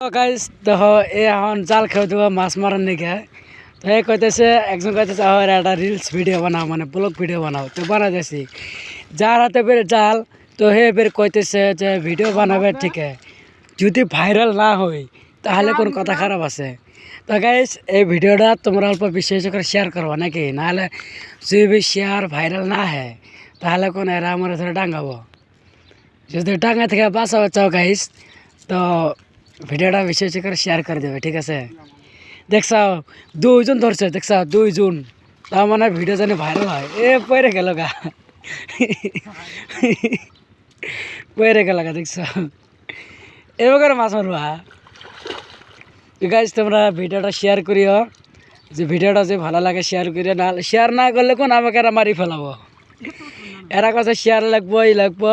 guys দেখো এ এখন জাল খেয়ে দেবো মাছ মারার নিকে তো এ কইতেছে একজন কইতেছে আমার একটা রিলস ভিডিও বানাও মানে ব্লগ ভিডিও বানাও তো বানাইতেছি যার হাতে বের জাল তো হে বের কইতেছে যে ভিডিও বানাবে ঠিক যদি ভাইরাল না হয় তাহলে কোন কথা খারাপ আছে তো গাইস এই ভিডিওটা তোমরা অল্প বিশেষ করে শেয়ার করবো নাকি নাহলে যদি শেয়ার ভাইরাল না হয় তাহলে কোন এরা আমার ধরে ডাঙ্গাবো যদি ডাঙ্গা থেকে বাঁচাবো চাও গাইস তো ভিডিওটা বিশেষ করে শেয়ার করে দেবে ঠিক আছে দেখছাও দুইজন ধরছে দেখছাও দুইজন তার মানে ভিডিও জানি ভাইরাল হয় এ পরে গেল গা পরে গেল গা দেখছ এবার মাছ মারবা গাইজ তোমরা ভিডিওটা শেয়ার করিও যে ভিডিওটা যে ভালো লাগে শেয়ার করিও না শেয়ার না করলে কোন আমাকে এরা মারি ফেলাবো এরা কাছে শেয়ার লাগবো এই লাগবো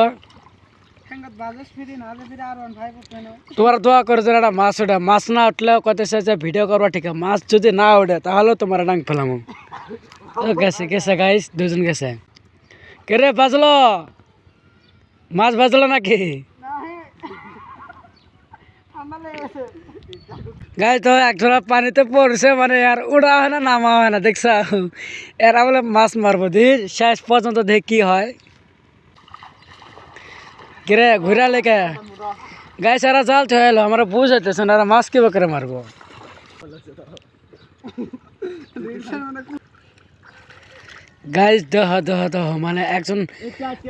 তোমার দোয়া করে যে একটা মাছ ওঠে মাছ না উঠলেও কত যে ভিডিও করবা ঠিক আছে মাছ যদি না ওঠে তাহলেও তোমার ডাং ফেলামো গেছে গেছে গাইস দুজন গেছে কে রে বাজলো মাছ বাজলো নাকি গাইস তো একজোড়া পানিতে পড়ছে মানে আর উড়া হয় না নামা হয় না দেখছা এরা বলে মাছ মারবো দি শেষ পর্যন্ত দেখ কি হয় কিরে ঘুরা লেকে গাই সারা জাল ছয়ালো আমরা বুঝাইতেছে না মাছ কি করে মারবো গাইজ দহ দহ দহ মানে একজন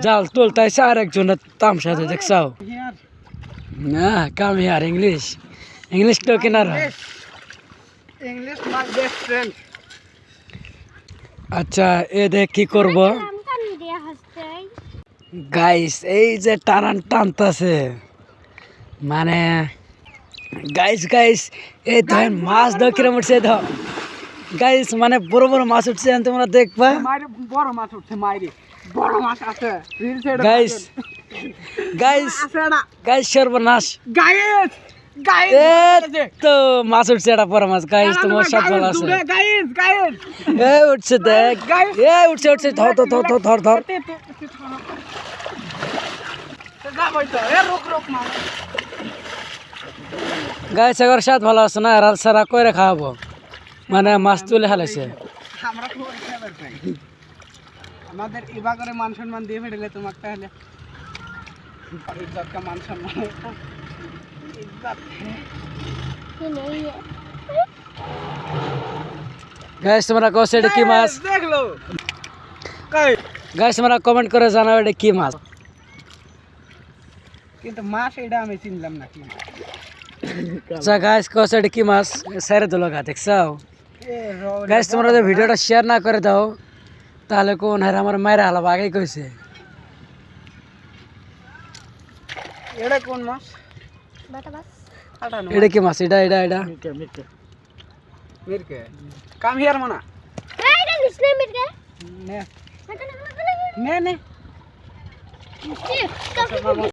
জাল তুলতাইছে আর একজন তামসাতে দেখছাও না কাম হিয়ার ইংলিশ ইংলিশ তো কিনার ইংলিশ মাই বেস্ট ফ্রেন্ড আচ্ছা এ দেখ কি করব গাইস এই যে টানান টানতাছে মানে গাইস গাইস এই ধরেন মাছ দাও কিরম উঠছে দাও গাইস মানে বড় বড় মাছ উঠছে তোমরা দেখবা বড় মাছ উঠছে মাইরে বড় মাছ আছে গাইস গাইস গাইস সর্বনাশ গাইস গাইস তো মাছ উঠছে এটা বড় মাছ গাইস তোমার সব ভালো আছে গাইস গাইস এ উঠছে দেখ এ উঠছে উঠছে ধর ধর ধর ধর ধর ধর গাইস এবার সাথ ভালো আছে না রাত সারা কইরে খাওয়াবো মানে মাছ তুলে হালাইছে আমরা তো আমাদের ইবা করে মান সম্মান দিয়ে ফেলে তোমাকে তাহলে ইজ্জত কা মান সম্মান ইজ্জত গাইস তোমরা কোসে এটা কি মাছ দেখলো কই গাইস তোমরা কমেন্ট করে জানাও এটা কি মাছ কিন্তু মাছ এটা আমি চিনলাম না কি আচ্ছা গাইস কোসে এটা কি মাছ সাইরে দলো গা দেখছাও গাইস তোমরা যদি ভিডিওটা শেয়ার না করে দাও তাহলে কোন হারে আমার মায়ের হালাবা আগেই কইছে এটা কোন মাছ বাটা মাছ এটা কি মাছ এটা এটা এটা মিরকে কাম হিয়ার মানা এই এটা নিসনে মিরকে নে নে নে নে